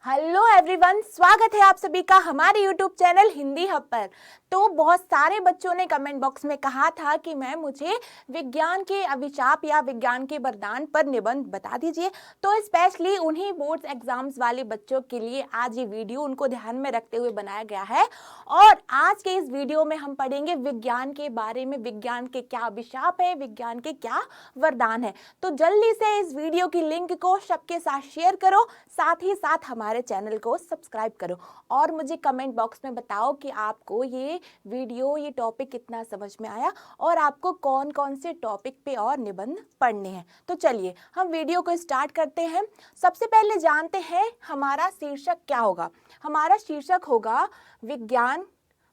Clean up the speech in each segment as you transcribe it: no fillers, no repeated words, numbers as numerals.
Hello everyone, स्वागत है आप सभी का हमारे यूट्यूब चैनल हिंदी हब पर। तो बहुत सारे बच्चों ने कमेंट बॉक्स में कहा था कि मैम मुझे विज्ञान के अभिशाप या विज्ञान के वरदान पर निबंध बता दीजिए। तो स्पेशली उन्हीं बोर्ड्स एग्जाम्स वाले बच्चों के लिए आज ये वीडियो उनको ध्यान में रखते हुए बनाया गया है। और आज के इस वीडियो में हम पढ़ेंगे विज्ञान के बारे में, विज्ञान के क्या अभिशाप है, विज्ञान के क्या वरदान है। तो जल्दी से इस वीडियो की लिंक को सबके साथ शेयर करो, साथ ही साथ हमारे चैनल को सब्सक्राइब करो और मुझे कमेंट बॉक्स में बताओ कि आपको ये वीडियो, ये टॉपिक कितना समझ में आया और आपको कौन कौन से टॉपिक पे और निबंध पढ़ने हैं। तो चलिए हम वीडियो को स्टार्ट करते हैं। सबसे पहले जानते हैं हमारा शीर्षक क्या होगा। हमारा शीर्षक होगा विज्ञान,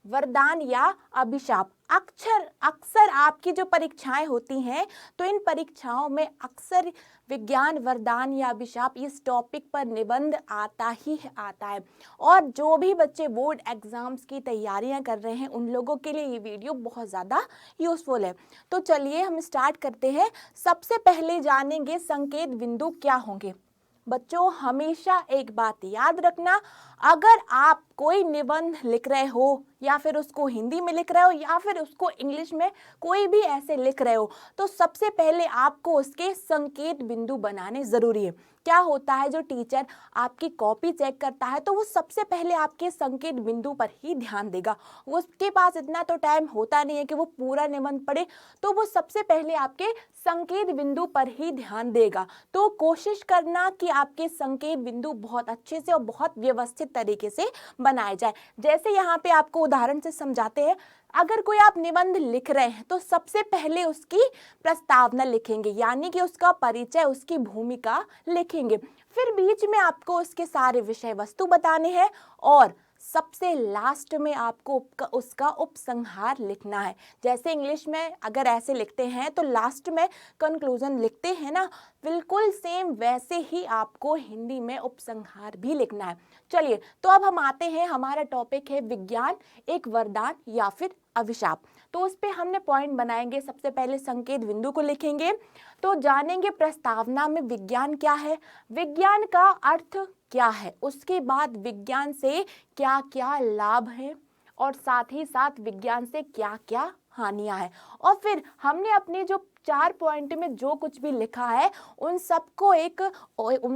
वरदान या अभिशाप। अक्सर आपकी जो परीक्षाएं होती हैं तो इन परीक्षाओं में अक्सर विज्ञान, वरदान या अभिशाप इस टॉपिक पर निबंध आता है। और जो भी बच्चे बोर्ड एग्जाम्स की तैयारियां कर रहे हैं उन लोगों के लिए ये वीडियो बहुत ज़्यादा यूजफुल है। तो चलिए हम स्टार्ट करते हैं। सबसे पहले जानेंगे संकेत बिंदु क्या होंगे। बच्चों हमेशा एक बात याद रखना, अगर आप कोई निबंध लिख रहे हो या फिर उसको हिंदी में लिख रहे हो या फिर उसको इंग्लिश में कोई भी ऐसे लिख रहे हो तो सबसे पहले आपको उसके संकेत बिंदु बनाने ज़रूरी है। क्या होता है, जो टीचर आपकी कॉपी चेक करता है तो वो सबसे पहले आपके संकेत बिंदु पर ही ध्यान देगा। उसके पास इतना तो टाइम होता नहीं है कि वो पूरा निबंध पढ़े, तो वो सबसे पहले आपके संकेत बिंदु पर ही ध्यान देगा। तो कोशिश करना कि आपके संकेत बिंदु बहुत अच्छे से और बहुत व्यवस्थित तरीके से बनाए जाए। जैसे यहाँ पे आपको उदाहरण से समझाते हैं, अगर कोई आप निबंध लिख रहे हैं तो सबसे पहले उसकी प्रस्तावना लिखेंगे, यानी कि उसका परिचय, उसकी भूमिका लिखेंगे। फिर बीच में आपको उसके सारे विषय वस्तु बताने हैं और सबसे लास्ट में आपको उसका उपसंहार लिखना है। जैसे इंग्लिश में अगर ऐसे लिखते हैं तो लास्ट में कंक्लूजन लिखते हैं ना, बिल्कुल सेम वैसे ही आपको हिंदी में उपसंहार भी लिखना है। चलिए तो अब हम आते हैं, हमारा टॉपिक है विज्ञान, एक वरदान या फिर अभिशाप। तो उस पे हमने पॉइंट बनाएंगे। सबसे पहले संकेत बिंदु को लिखेंगे। तो जानेंगे प्रस्तावना में विज्ञान क्या है, विज्ञान का अर्थ क्या है, उसके बाद विज्ञान से क्या क्या लाभ है और साथ ही साथ विज्ञान से क्या क्या हानियां हैं। और फिर हमने अपने जो 4 पॉइंट में जो कुछ भी लिखा है उन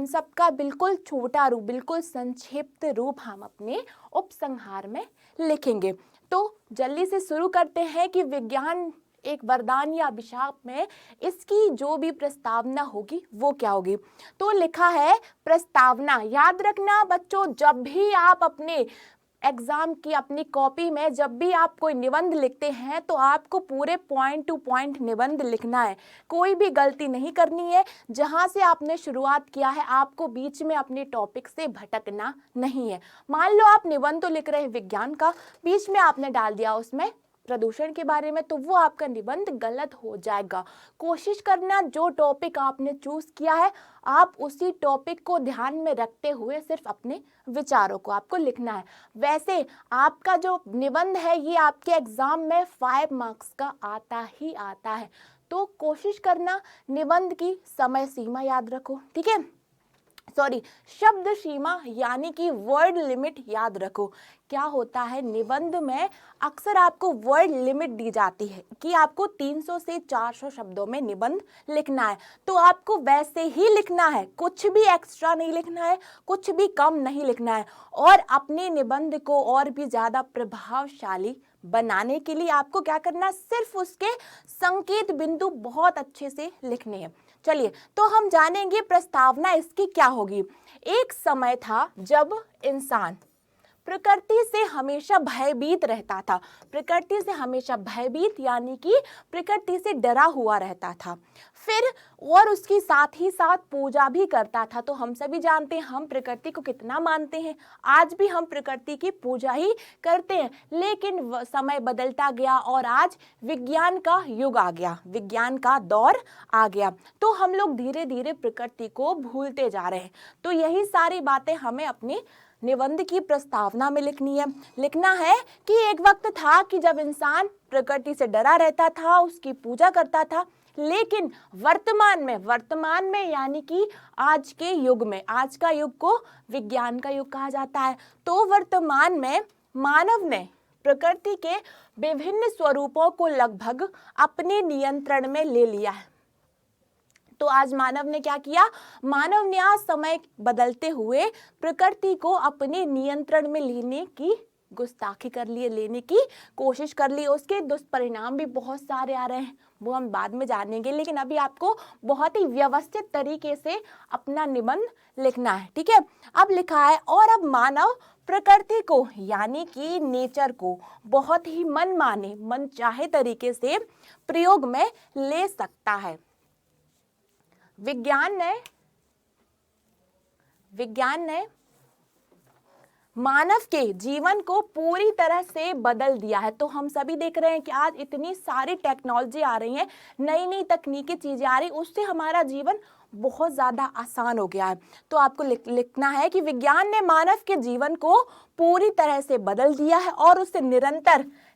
सबका बिल्कुल छोटा रूप, बिल्कुल संक्षिप्त रूप हम अपने उपसंहार में लिखेंगे। तो जल्दी से शुरू करते हैं कि विज्ञान एक वरदान या अभिशाप में इसकी जो भी प्रस्तावना होगी वो क्या होगी। तो लिखा है प्रस्तावना। याद रखना बच्चों, जब भी आप अपने एग्जाम की अपनी कॉपी में जब भी आप कोई निबंध लिखते हैं तो आपको पूरे पॉइंट टू पॉइंट निबंध लिखना है, कोई भी गलती नहीं करनी है। जहां से आपने शुरुआत किया है आपको बीच में अपने टॉपिक से भटकना नहीं है। मान लो आप निबंध तो लिख रहे हैं विज्ञान का, बीच में आपने डाल दिया उसमें प्रदूषण के बारे में, तो वो आपका निबंध गलत हो जाएगा। कोशिश करना जो टॉपिक आपने चूज किया है आप उसी टॉपिक को ध्यान में रखते हुए सिर्फ अपने विचारों को आपको लिखना है। वैसे आपका जो निबंध है ये आपके एग्जाम में 5 मार्क्स का आता ही आता है। तो कोशिश करना निबंध की समय सीमा याद रखो, ठीक है, शब्द सीमा यानी कि वर्ड लिमिट याद रखो। क्या होता है, निबंध में अक्सर आपको वर्ड लिमिट दी जाती है कि आपको 300 से 400 शब्दों में निबंध लिखना है। तो आपको वैसे ही लिखना है, कुछ भी एक्स्ट्रा नहीं लिखना है, कुछ भी कम नहीं लिखना है। और अपने निबंध को और भी ज़्यादा प्रभावशाली बनाने के लिए आपको क्या करना है, सिर्फ उसके संकेत बिंदु बहुत अच्छे से लिखने हैं। चलिए तो हम जानेंगे प्रस्तावना इसकी क्या होगी। एक समय था जब इंसान प्रकृति से हमेशा भयभीत रहता था। प्रकृति से हमेशा भयभीत यानी कि प्रकृति से डरा हुआ रहता था। फिर और उसकी साथ ही साथ पूजा भी करता था। तो हम सभी जानते हैं हम प्रकृति को कितना मानते हैं, आज भी हम प्रकृति की पूजा ही करते हैं। लेकिन समय बदलता गया और आज विज्ञान का युग आ गया, विज्ञान का दौर आ गया, तो हम लोग धीरे धीरे प्रकृति को भूलते जा रहे हैं। तो यही सारी बातें हमें अपनी निबंध की प्रस्तावना में लिखनी है। लिखना है कि एक वक्त था कि जब इंसान प्रकृति से डरा रहता था, उसकी पूजा करता था, लेकिन वर्तमान में यानी कि आज के युग में, आज का युग को विज्ञान का युग कहा जाता है। तो वर्तमान में मानव ने प्रकृति के विभिन्न स्वरूपों को लगभग अपने नियंत्रण में ले लिया है। तो आज मानव ने क्या किया? मानव ने आज समय बदलते हुए प्रकृति को अपने नियंत्रण में लेने की गुस्ताखी कर ली, लेने की कोशिश कर ली। उसके दुष्परिणाम भी बहुत सारे आ रहे हैं, वो हम बाद में जानेंगे, लेकिन अभी आपको बहुत ही व्यवस्थित तरीके से अपना निबंध लिखना है। ठीक है, अब लिखा है, और अब मानव प्रकृति को यानी कि नेचर को बहुत ही मनमाने, मनचाहे तरीके से प्रयोग में ले सकता है। विज्ञान ने मानव के जीवन को पूरी तरह से बदल दिया है। तो हम सभी देख रहे हैं कि आज इतनी सारी टेक्नोलॉजी आ रही है, नई नई तकनीकी चीजें आ रही, उससे हमारा जीवन बहुत ज्यादा आसान हो गया है। तो आपको लिखना है कि विज्ञान ने मानव के जीवन को पूरी तरह से बदल दिया है और उसे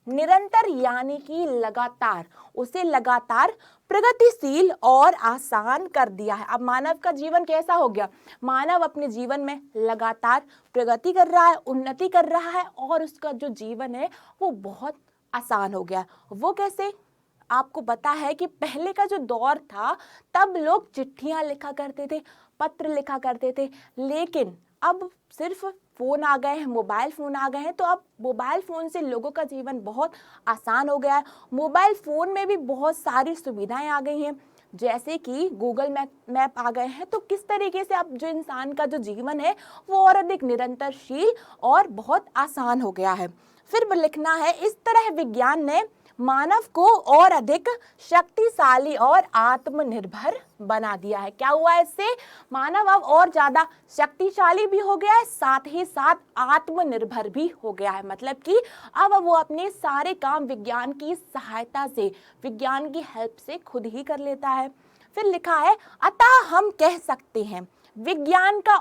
निरंतर यानी कि लगातार, उसे लगातार प्रगतिशील और आसान कर दिया है। अब मानव का जीवन कैसा हो गया? मानव अपने जीवन में लगातार प्रगति कर रहा है, उन्नति कर रहा है, और उसका जो जीवन है वो बहुत आसान हो गया। वो कैसे? आपको पता है कि पहले का जो दौर था तब लोग चिट्ठियां लिखा करते थे, पत्र लिखा करते थे, लेकिन अब सिर्फ फोन आ गए हैं, मोबाइल फोन आ गए हैं। तो अब मोबाइल फोन से लोगों का जीवन बहुत आसान हो गया है। मोबाइल फोन में भी बहुत सारी सुविधाएं आ गई हैं, जैसे कि गूगल मैप आ गए हैं। तो किस तरीके से अब जो इंसान का जो जीवन है वो और अधिक निरंतरशील और बहुत आसान हो गया है। फिर लिखना है, इस तरह विज्ञान ने मानव को और अधिक शक्तिशाली और आत्मनिर्भर बना दिया है। क्या हुआ इससे? मानव अब और ज्यादा शक्तिशाली भी हो गया है, साथ ही साथ आत्मनिर्भर भी हो गया है। मतलब कि अब वो अपने सारे काम विज्ञान की सहायता से, विज्ञान की हेल्प से खुद ही कर लेता है। फिर लिखा है, अतः हम कह सकते हैं विज्ञान का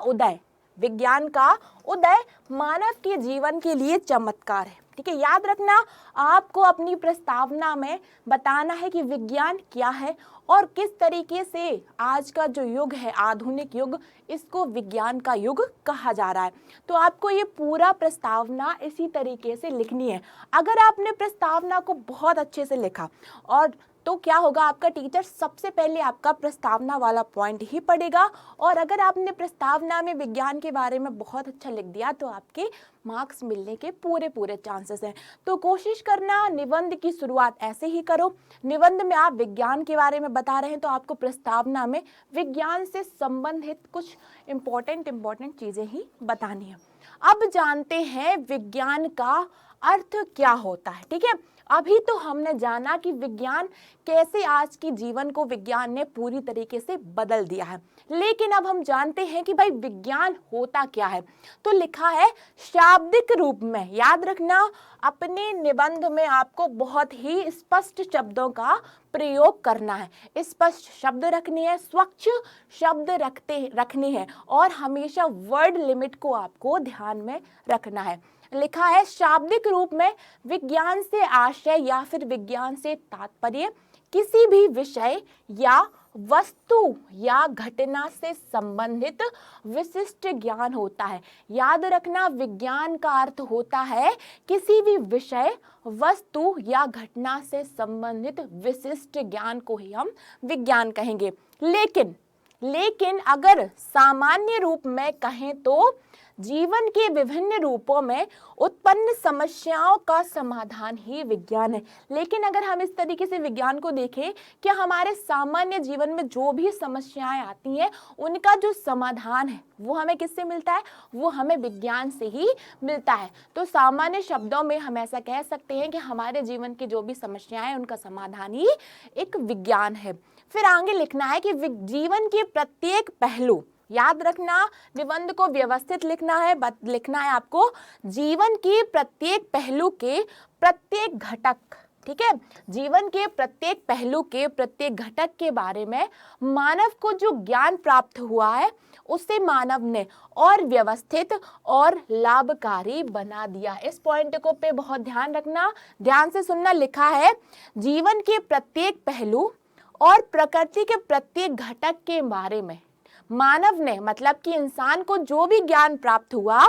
उदय मानव के जीवन के लिए चमत्कार है। ठीक है, याद रखना, आपको अपनी प्रस्तावना में बताना है कि विज्ञान क्या है और किस तरीके से आज का जो युग है, आधुनिक युग, इसको विज्ञान का युग कहा जा रहा है। तो आपको ये पूरा प्रस्तावना इसी तरीके से लिखनी है। अगर आपने प्रस्तावना को बहुत अच्छे से लिखा और तो क्या होगा, आपका टीचर सबसे पहले आपका प्रस्तावना वाला पॉइंट ही पढ़ेगा, और अगर आपने प्रस्तावना में विज्ञान के बारे में बहुत अच्छा लिख दिया तो आपके मार्क्स मिलने के पूरे चांसेस हैं। तो कोशिश करना, निबंध की शुरुआत ऐसे ही करो। निबंध में आप विज्ञान के बारे में बता रहे हैं तो आपको प्रस्तावना में विज्ञान से संबंधित कुछ इम्पोर्टेंट चीजें ही बतानी है। अब जानते हैं विज्ञान का अर्थ क्या होता है। ठीक है, अभी तो हमने जाना कि विज्ञान कैसे आज के जीवन को विज्ञान ने पूरी तरीके से बदल दिया है, लेकिन अब हम जानते हैं कि भाई विज्ञान होता क्या है। तो लिखा है शाब्दिक रूप में। याद रखना, अपने निबंध में आपको बहुत ही स्पष्ट शब्दों का प्रयोग करना है, स्पष्ट शब्द रखने हैं, स्वच्छ शब्द रखने हैं, और हमेशा वर्ड लिमिट को आपको ध्यान में रखना है। लिखा है शाब्दिक रूप में विज्ञान से आशय या फिर विज्ञान से तात्पर्य किसी भी विषय या वस्तु या घटना से संबंधित विशिष्ट ज्ञान होता है। याद रखना, विज्ञान का अर्थ होता है किसी भी विषय, वस्तु या घटना से संबंधित विशिष्ट ज्ञान को ही हम विज्ञान कहेंगे। लेकिन अगर सामान्य रूप में कहें तो जीवन के विभिन्न रूपों में उत्पन्न समस्याओं का समाधान ही विज्ञान है। लेकिन अगर हम इस तरीके से विज्ञान को देखें कि हमारे सामान्य जीवन में जो भी समस्याएं आती हैं उनका जो समाधान है वो हमें किससे मिलता है? वो हमें विज्ञान से ही मिलता है। तो सामान्य शब्दों में हम ऐसा कह सकते हैं कि हमारे जीवन की जो भी समस्याएं हैं उनका समाधान ही एक विज्ञान है। फिर आगे लिखना है कि जीवन के प्रत्येक पहलू, याद रखना, निबंध को व्यवस्थित लिखना है आपको, जीवन के प्रत्येक पहलू के प्रत्येक घटक, ठीक है, जीवन के प्रत्येक पहलू के प्रत्येक घटक के बारे में मानव को जो ज्ञान प्राप्त हुआ है उसे मानव ने और व्यवस्थित और लाभकारी बना दिया। इस पॉइंट को पे बहुत ध्यान रखना, ध्यान से सुनना। लिखा है जीवन के प्रत्येक पहलू और प्रकृति के प्रत्येक घटक के बारे में मानव ने, मतलब कि इंसान को जो भी ज्ञान प्राप्त हुआ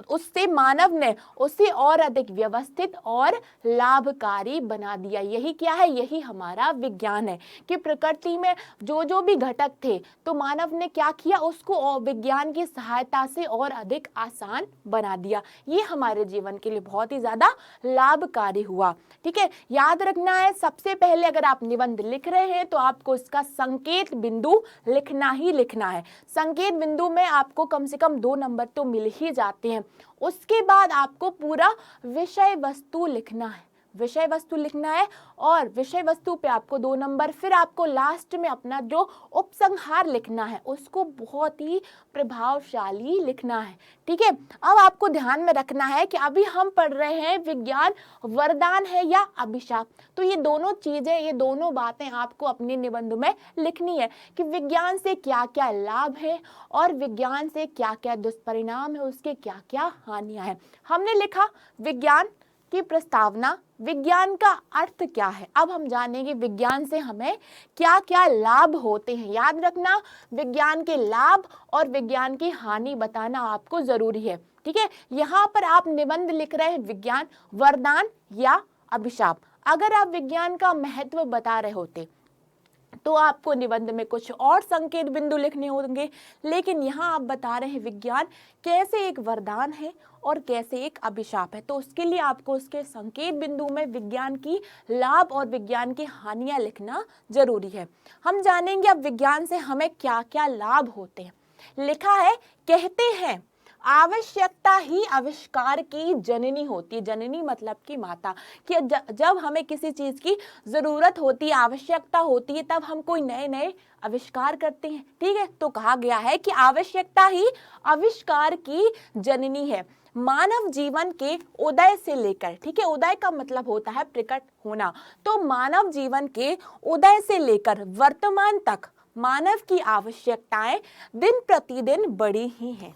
उससे मानव ने उसे और अधिक व्यवस्थित और लाभकारी बना दिया। यही क्या है, यही हमारा विज्ञान है कि प्रकृति में जो भी घटक थे तो मानव ने क्या किया, उसको विज्ञान की सहायता से और अधिक आसान बना दिया। ये हमारे जीवन के लिए बहुत ही ज्यादा लाभकारी हुआ। ठीक है, याद रखना है सबसे पहले अगर आप निबंध लिख रहे हैं तो आपको इसका संकेत बिंदु लिखना ही लिखना है। संकेत बिंदु में आपको कम से कम 2 नंबर तो मिल ही जाते हैं। उसके बाद आपको पूरा विषय वस्तु लिखना है, विषय वस्तु लिखना है और विषय वस्तु पे आपको 2 नंबर। फिर आपको लास्ट में अपना जो उपसंहार लिखना है उसको बहुत ही प्रभावशाली लिखना है। ठीक है, अब आपको ध्यान में रखना है कि अभी हम पढ़ रहे हैं विज्ञान वरदान है या अभिशाप। तो ये दोनों चीजें, ये दोनों बातें आपको अपने निबंध में लिखनी है कि विज्ञान से क्या क्या लाभ है और विज्ञान से क्या क्या दुष्परिणाम है, उसके क्या क्या हानियां हैं। हमने लिखा विज्ञान की प्रस्तावना, विज्ञान का अर्थ क्या है। अब हम जानेंगे विज्ञान से हमें क्या क्या लाभ होते हैं। याद रखना विज्ञान के लाभ और विज्ञान की हानि बताना आपको जरूरी है। ठीक है, यहाँ पर आप निबंध लिख रहे हैं विज्ञान वरदान या अभिशाप। अगर आप विज्ञान का महत्व बता रहे होते तो आपको निबंध में कुछ और संकेत बिंदु लिखने होंगे, लेकिन यहाँ आप बता रहे हैं विज्ञान कैसे एक वरदान है और कैसे एक अभिशाप है। तो उसके लिए आपको उसके संकेत बिंदु में विज्ञान की लाभ और विज्ञान की हानियां लिखना जरूरी है। हम जानेंगे अब विज्ञान से हमें क्या क्या लाभ होते हैं। लिखा है, कहते हैं आवश्यकता ही आविष्कार की जननी होती है। जननी मतलब कि माता, कि जब हमें किसी चीज की जरूरत होती है, आवश्यकता होती है, तब हम कोई नए नए आविष्कार करते हैं। ठीक है, तो कहा गया है कि आवश्यकता ही आविष्कार की जननी है। मानव जीवन के उदय से लेकर, ठीक है, उदय का मतलब होता है प्रकट होना, तो मानव जीवन के उदय से लेकर वर्तमान तक मानव की आवश्यकताएं दिन प्रतिदिन बढ़ी ही हैं।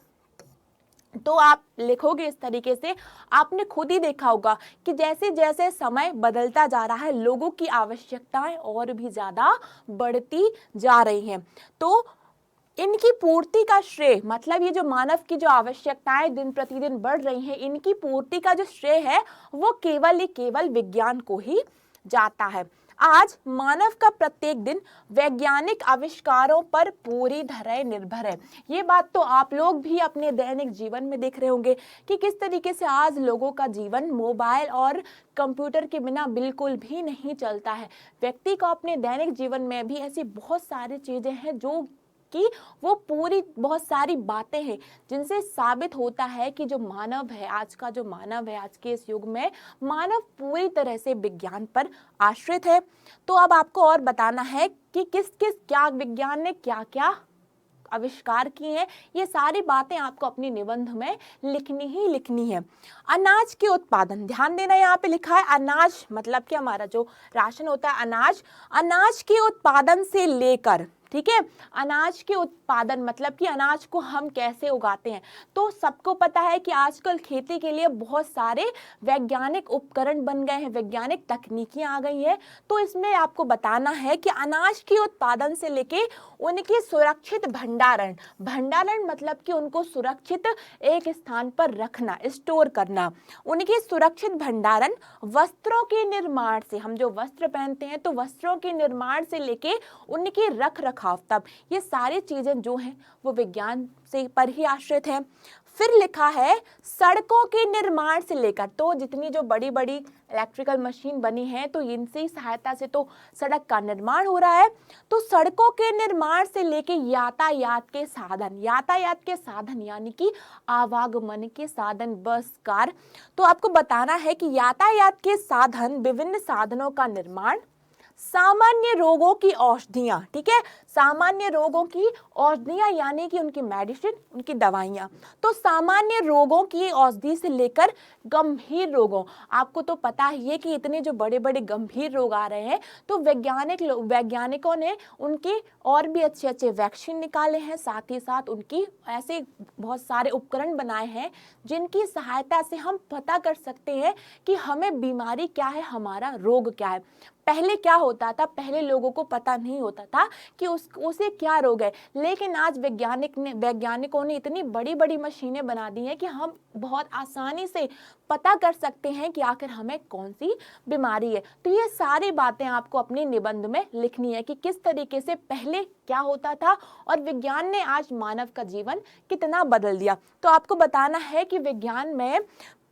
तो आप लिखोगे इस तरीके से, आपने खुद ही देखा होगा कि जैसे जैसे समय बदलता जा रहा है लोगों की आवश्यकताएं और भी ज्यादा बढ़ती जा रही हैं। तो इनकी पूर्ति का श्रेय, मतलब ये जो मानव की जो आवश्यकताएं दिन प्रतिदिन बढ़ रही हैं, इनकी पूर्ति का जो श्रेय है वो केवल विज्ञान को ही जाता है। आज मानव का प्रत्येक दिन वैज्ञानिक आविष्कारों पर पूरी तरह निर्भर है। ये बात तो आप लोग भी अपने दैनिक जीवन में देख रहे होंगे कि किस तरीके से आज लोगों का जीवन मोबाइल और कंप्यूटर के बिना बिल्कुल भी नहीं चलता है। व्यक्ति को अपने दैनिक जीवन में भी ऐसी बहुत सारी चीजें हैं जो कि वो पूरी बहुत सारी बातें हैं जिनसे साबित होता है कि जो मानव है, आज का जो मानव है, आज के इस युग में मानव पूरी तरह से विज्ञान पर आश्रित है। तो अब आपको और बताना है कि किस किस क्या विज्ञान ने क्या क्या आविष्कार किए हैं। ये सारी बातें आपको अपनी निबंध में लिखनी ही लिखनी है। अनाज के उत्पादन, ध्यान देना, यहाँ पे लिखा है अनाज मतलब कि हमारा जो राशन होता है अनाज, अनाज के उत्पादन से लेकर, ठीक है, अनाज के उत्पादन मतलब कि अनाज को हम कैसे उगाते हैं। तो सबको पता है कि आजकल खेती के लिए बहुत सारे वैज्ञानिक उपकरण बन गए हैं, वैज्ञानिक तकनीकियां आ गई हैं। तो इसमें आपको बताना है कि अनाज के उत्पादन से लेके उनकी सुरक्षित भंडारण, भंडारण मतलब कि उनको सुरक्षित एक स्थान पर रखना, स्टोर करना, उनकी सुरक्षित भंडारण, वस्त्रों के निर्माण से, हम जो वस्त्र पहनते हैं तो वस्त्रों के निर्माण से लेके उनकी रख रखाव तक, ये सारी चीजें जो हैं वो विज्ञान से पर ही आश्रित है। फिर लिखा है सड़कों के निर्माण से लेकर, तो जितनी जो बड़ी बड़ी इलेक्ट्रिकल मशीन बनी है तो इनसे सहायता से तो सड़क का निर्माण हो रहा है। तो सड़कों के निर्माण से लेके यातायात के साधन, यातायात के साधन यानी कि आवागमन के साधन, बस, कार। तो आपको बताना है कि यातायात के साधन, विभिन्न साधनों का निर्माण, सामान्य रोगों की औषधियां, ठीक है, सामान्य रोगों की औषधियां यानी कि उनकी मेडिसिन, उनकी दवाइयां। तो सामान्य रोगों की औषधि से लेकर गंभीर रोगों, आपको तो पता ही है कि इतने जो बड़े बड़े गंभीर रोग आ रहे हैं तो वैज्ञानिकों ने उनके और भी अच्छे अच्छे वैक्सीन निकाले हैं, साथ ही साथ उनकी ऐसे बहुत सारे उपकरण बनाए हैं जिनकी सहायता से हम पता कर सकते हैं कि हमें बीमारी क्या है, हमारा रोग क्या है। पहले क्या होता था, पहले लोगों को पता नहीं होता था कि उसे क्या रोग है, लेकिन आज वैज्ञानिकों ने इतनी बड़ी बड़ी मशीनें बना दी हैं कि हम बहुत आसानी से पता कर सकते हैं कि आखिर हमें कौन सी बीमारी है। तो ये सारी बातें आपको अपने निबंध में लिखनी है कि किस तरीके से पहले क्या होता था और विज्ञान ने आज मानव का जीवन कितना बदल दिया। तो आपको बताना है कि विज्ञान में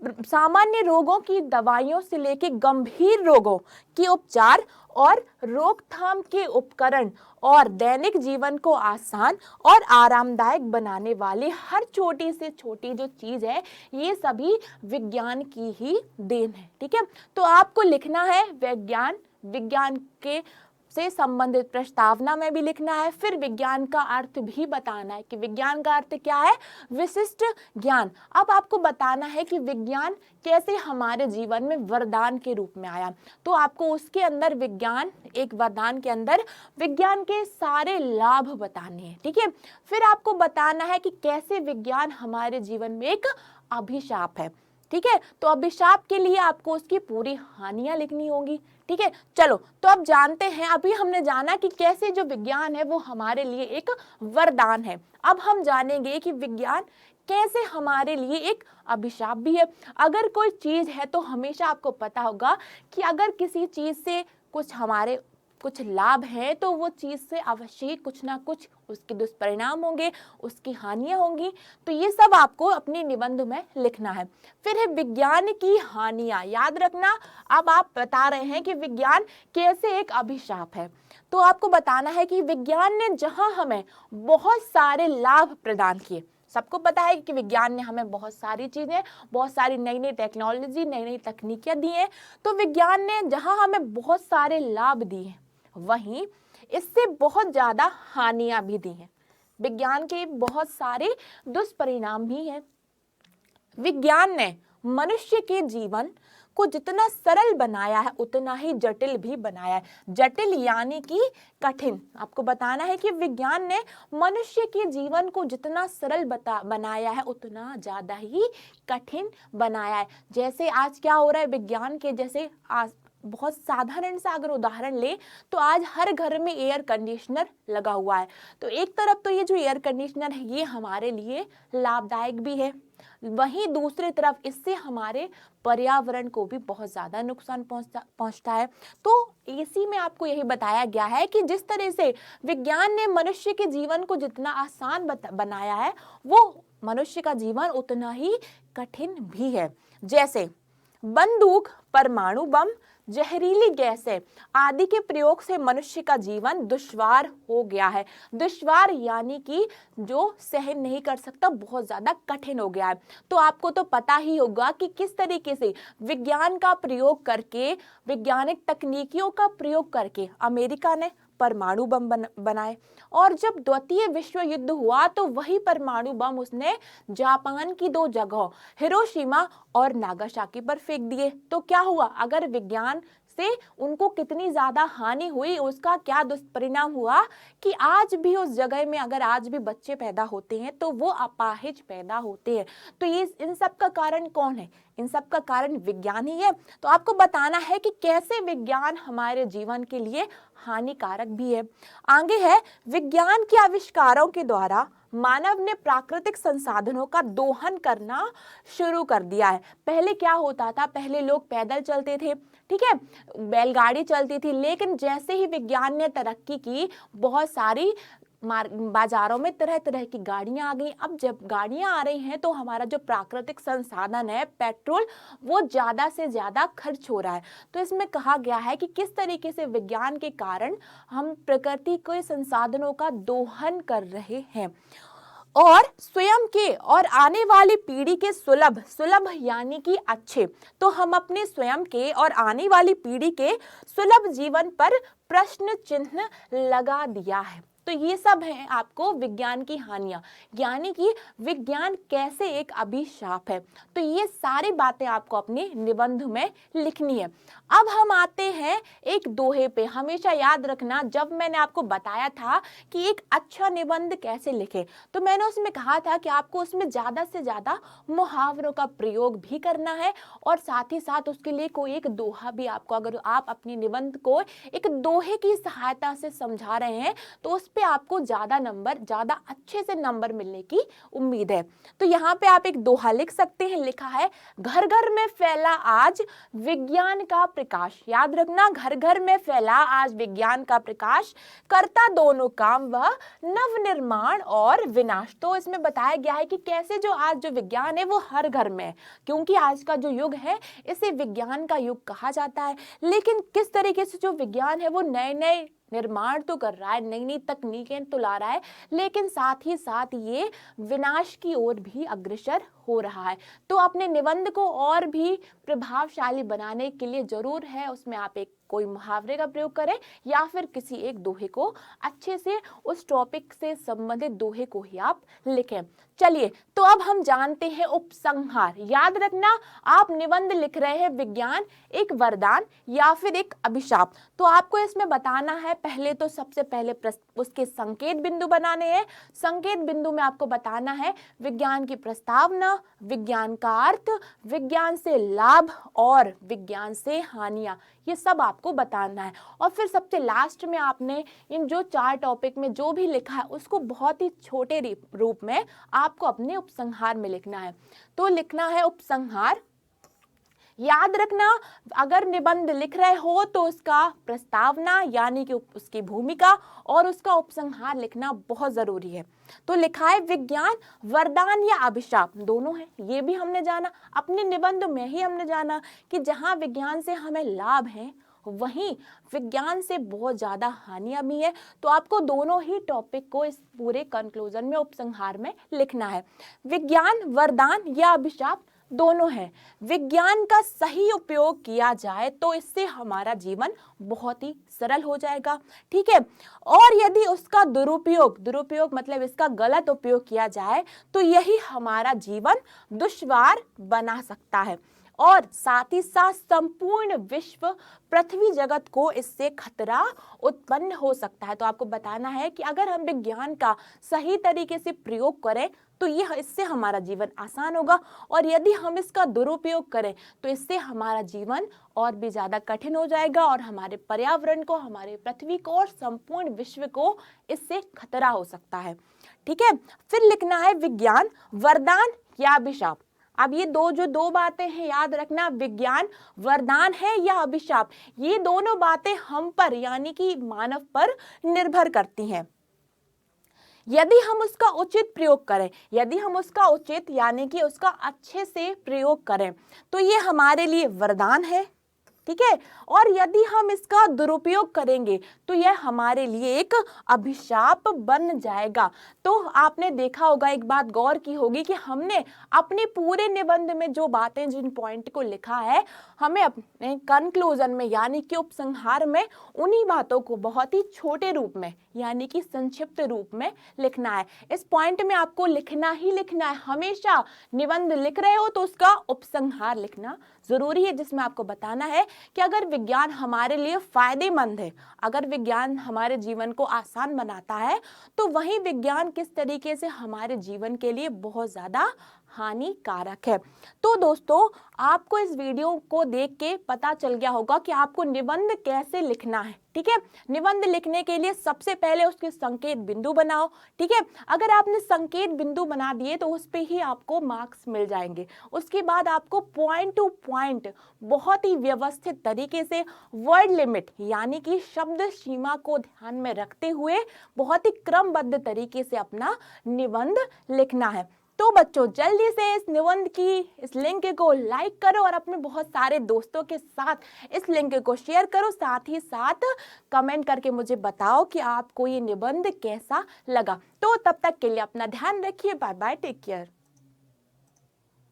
सामान्य रोगों की दवाइयों से लेकर गंभीर रोगों की उपचार और रोकथाम के उपकरण और दैनिक जीवन को आसान और आरामदायक बनाने वाली हर छोटी से छोटी जो चीज है, ये सभी विज्ञान की ही देन है। ठीक है, तो आपको लिखना है विज्ञान के से संबंधित प्रस्तावना में भी लिखना है, फिर विज्ञान का अर्थ भी बताना है कि विज्ञान का अर्थ क्या है, विशिष्ट ज्ञान। अब आपको बताना है कि विज्ञान कैसे हमारे जीवन में वरदान के रूप में आया। तो आपको उसके अंदर एक वरदान के अंदर विज्ञान के सारे लाभ बताने हैं। ठीक है, फिर आपको बताना है कि कैसे विज्ञान हमारे जीवन में एक अभिशाप है। ठीक है, तो अभिशाप के लिए आपको उसकी पूरी हानियां लिखनी होंगी। ठीक है, चलो तो अब जानते हैं, अभी हमने जाना कि कैसे जो विज्ञान है वो हमारे लिए एक वरदान है। अब हम जानेंगे कि विज्ञान कैसे हमारे लिए एक अभिशाप भी है। अगर कोई चीज है तो हमेशा आपको पता होगा कि अगर किसी चीज से कुछ लाभ है तो वो चीज से अवश्य कुछ ना कुछ उसके दुष्परिणाम होंगे, उसकी हानियां होंगी। तो ये सब आपको अपने निबंध में लिखना है। फिर है विज्ञान की हानियां। याद रखना, अब आप बता रहे हैं कि विज्ञान कैसे एक अभिशाप है, तो आपको बताना है कि विज्ञान ने जहां हमें बहुत सारे लाभ प्रदान किए, सबको पता है कि विज्ञान ने हमें बहुत सारी चीजें, बहुत सारी नई नई टेक्नोलॉजी, नई नई तकनीकें दी हैं। तो विज्ञान ने जहां हमें बहुत सारे लाभ दिए, वहीं इससे बहुत ज्यादा हानियां भी दी हैं। विज्ञान के बहुत सारे दुष्परिणाम भी हैं। विज्ञान ने मनुष्य के जीवन को जितना सरल बनाया है उतना ही जटिल भी बनाया है। जटिल यानी कि कठिन। आपको बताना है कि विज्ञान ने मनुष्य के जीवन को जितना सरल बनाया है उतना ज्यादा ही कठिन बनाया है। जैसे आज क्या हो रहा है विज्ञान के, जैसे आज बहुत साधारण सा अगर उदाहरण ले तो आज हर घर में एयर कंडीशनर लगा हुआ है। तो एक तरफ तो ये जो एयर कंडीशनर है ये हमारे लिए लाभदायक भी है, वहीं दूसरी तरफ इससे हमारे पर्यावरण को भी बहुत ज्यादा नुकसान पहुंचता है। तो एसी में आपको यही बताया गया है कि जिस तरह से विज्ञान ने मनुष्य के जीवन को जितना आसान बनाया है, वो मनुष्य का जीवन उतना ही कठिन भी है। जैसे बंदूक, परमाणु बम, जहरीली गैसें आदि के प्रयोग से मनुष्य का जीवन दुश्वार हो गया है। दुश्वार यानी कि जो सहन नहीं कर सकता, बहुत ज्यादा कठिन हो गया है। तो आपको तो पता ही होगा कि किस तरीके से विज्ञान का प्रयोग करके, वैज्ञानिक तकनीकियों का प्रयोग करके अमेरिका ने परमाणु बम बनाए, और जब द्वितीय विश्व युद्ध हुआ तो वही परमाणु बम उसने जापान की 2 जगहों हिरोशिमा और नागासाकी पर फेंक दिए। तो क्या हुआ, अगर विज्ञान से उनको कितनी ज्यादा हानि हुई, उसका क्या दुष्परिणाम हुआ कि आज भी उस जगह में अगर आज भी बच्चे पैदा होते हैं तो वो अपाहिज पैदा होते हैं। तो ये इन सब का कारण कौन है, इन सब का कारण विज्ञान ही है। तो आपको बताना है कि कैसे विज्ञान हमारे जीवन के लिए हानिकारक भी है। आगे है विज्ञान के आविष्कारों के द्वारा मानव ने प्राकृतिक संसाधनों का दोहन करना शुरू कर दिया है। पहले क्या होता था, पहले लोग पैदल चलते थे, ठीक है, बैलगाड़ी चलती थी, लेकिन जैसे ही विज्ञान ने तरक्की की, बहुत सारी बाजारों में तरह तरह की गाड़ियां आ गई। अब जब गाड़ियां आ रही हैं तो हमारा जो प्राकृतिक संसाधन है पेट्रोल, वो ज्यादा से ज्यादा खर्च हो रहा है। तो इसमें कहा गया है कि किस तरीके से विज्ञान के कारण हम प्रकृति के संसाधनों का दोहन कर रहे हैं और स्वयं के और आने वाली पीढ़ी के सुलभ यानी कि अच्छे, तो हम अपने स्वयं के और आने वाली पीढ़ी के सुलभ जीवन पर प्रश्न चिन्ह लगा दिया है। तो ये सब है आपको विज्ञान की हानियां, यानी कि विज्ञान कैसे एक अभिशाप है। तो ये सारी बातें आपको अपने निबंध में लिखनी है। अब हम आते हैं एक दोहे पे। हमेशा याद रखना, जब मैंने आपको बताया था कि एक अच्छा निबंध कैसे लिखें, तो मैंने उसमें कहा था कि आपको उसमें ज़्यादा से ज़्यादा मुहावरों का प्रयोग भी करना है, और साथ ही साथ उसके लिए कोई एक दोहा भी आपको, अगर आप अपनी निबंध को एक दोहे की सहायता से समझा रहे हैं तो उस पर आपको ज़्यादा अच्छे से नंबर मिलने की उम्मीद है। तो यहाँ पे आप एक दोहा लिख सकते हैं। लिखा है, घर घर में फैला आज विज्ञान का प्रकाश। याद रखना, घर घर में फैला आज विज्ञान का प्रकाश, करता दोनों काम वह नव निर्माण और विनाश। तो इसमें बताया गया है कि कैसे जो आज जो विज्ञान है वो हर घर में है, क्योंकि आज का जो युग है इसे विज्ञान का युग कहा जाता है। लेकिन किस तरीके से जो विज्ञान है वो नए नए निर्माण तो कर रहा है, नई नई तकनीकें तो ला रहा है, लेकिन साथ ही साथ ये विनाश की ओर भी अग्रसर हो रहा है। तो अपने निबंध को और भी प्रभावशाली बनाने के लिए जरूर है उसमें आप एक कोई मुहावरे का प्रयोग करें या फिर किसी एक दोहे को अच्छे से उस टॉपिक से संबंधित दोहे को ही आप लिखें। चलिए, तो अब हम जानते हैं उपसंहार। याद रखना, आप निबंध लिख रहे हैं विज्ञान एक वरदान या फिर एक अभिशाप, तो आपको इसमें बताना है, पहले तो सबसे पहले उसके संकेत बिंदु बनाने हैं। संकेत बिंदु में आपको बताना है विज्ञान की प्रस्तावना, विज्ञान का अर्थ, विज्ञान से लाभ और विज्ञान से हानियां, ये सब आपको बताना है। और फिर सबसे लास्ट में आपने इन जो 4 टॉपिक में जो भी लिखा है उसको बहुत ही छोटे रूप में आपको अपने उपसंहार में लिखना है। तो लिखना है उपसंहार। याद रखना, अगर निबंध लिख रहे हो तो उसका प्रस्तावना यानी कि उसकी भूमिका और उसका उपसंहार लिखना बहुत जरूरी है। तो लिखा है विज्ञान वरदान या अभिशाप, दोनों है, ये भी हमने जाना। अपने निबंध में ही हमने जाना कि जहां विज्ञान से हमें लाभ है वहीं विज्ञान से बहुत ज्यादा हानियां भी है। तो आपको दोनों ही टॉपिक को इस पूरे कंक्लूजन में, उपसंहार में लिखना है। विज्ञान वरदान या अभिशाप दोनों है। विज्ञान का सही उपयोग किया जाए तो इससे हमारा जीवन बहुत ही सरल हो जाएगा, ठीक है। और यदि उसका दुरुपयोग मतलब इसका गलत उपयोग किया जाए तो यही हमारा जीवन दुश्वार बना सकता है, और साथ ही साथ संपूर्ण विश्व पृथ्वी जगत को इससे खतरा उत्पन्न हो सकता है। तो आपको बताना है कि अगर हम विज्ञान का सही तरीके से प्रयोग करें तो यह इससे हमारा जीवन आसान होगा, और यदि हम इसका दुरुपयोग करें तो इससे हमारा जीवन और भी ज्यादा कठिन हो जाएगा, और हमारे पर्यावरण को, हमारे पृथ्वी को और संपूर्ण विश्व को इससे खतरा हो सकता है, ठीक है। फिर लिखना है विज्ञान वरदान या अभिशाप। अब ये दो बातें हैं, याद रखना, विज्ञान वरदान है या अभिशाप, ये दोनों बातें हम पर यानी कि मानव पर निर्भर करती हैं। यदि हम उसका उचित प्रयोग करें, यदि हम उसका उचित यानी कि उसका अच्छे से प्रयोग करें तो ये हमारे लिए वरदान है, ठीक है। और यदि हम इसका दुरुपयोग करेंगे तो यह हमारे लिए एक अभिशाप बन जाएगा। तो आपने देखा होगा, एक बात गौर की होगी कि हमने अपने पूरे निबंध में जो बातें, जिन पॉइंट को लिखा है, हमें अपने कंक्लूजन में यानी कि उपसंहार में उन्हीं बातों को बहुत ही छोटे रूप में यानी कि संक्षिप्त रूप में लिखना है। इस पॉइंट में आपको लिखना ही लिखना है। हमेशा निबंध लिख रहे हो तो उसका उपसंहार लिखना जरूरी है, जिसमें आपको बताना है कि अगर विज्ञान हमारे लिए फायदेमंद है, अगर विज्ञान हमारे जीवन को आसान बनाता है, तो वही विज्ञान किस तरीके से हमारे जीवन के लिए बहुत ज्यादा हानिकारक है। तो दोस्तों, आपको इस वीडियो को देख के पता चल गया होगा कि आपको निबंध कैसे लिखना है, ठीक है। निबंध लिखने के लिए सबसे पहले उसके संकेत बिंदु बनाओ, ठीक है। अगर आपने संकेत बिंदु बना दिए तो उस पे ही आपको मार्क्स मिल जाएंगे। उसके बाद आपको पॉइंट टू पॉइंट बहुत ही व्यवस्थित तरीके से वर्ड लिमिट यानी कि शब्द सीमा को ध्यान में रखते हुए बहुत ही क्रमबद्ध तरीके से अपना निबंध लिखना है। तो बच्चों, जल्दी से इस निबंध की इस लिंक को लाइक करो और अपने बहुत सारे दोस्तों के साथ इस लिंक को शेयर करो। साथ ही साथ कमेंट करके मुझे बताओ कि आपको ये निबंध कैसा लगा। तो तब तक के लिए अपना ध्यान रखिए। Bye bye, take care.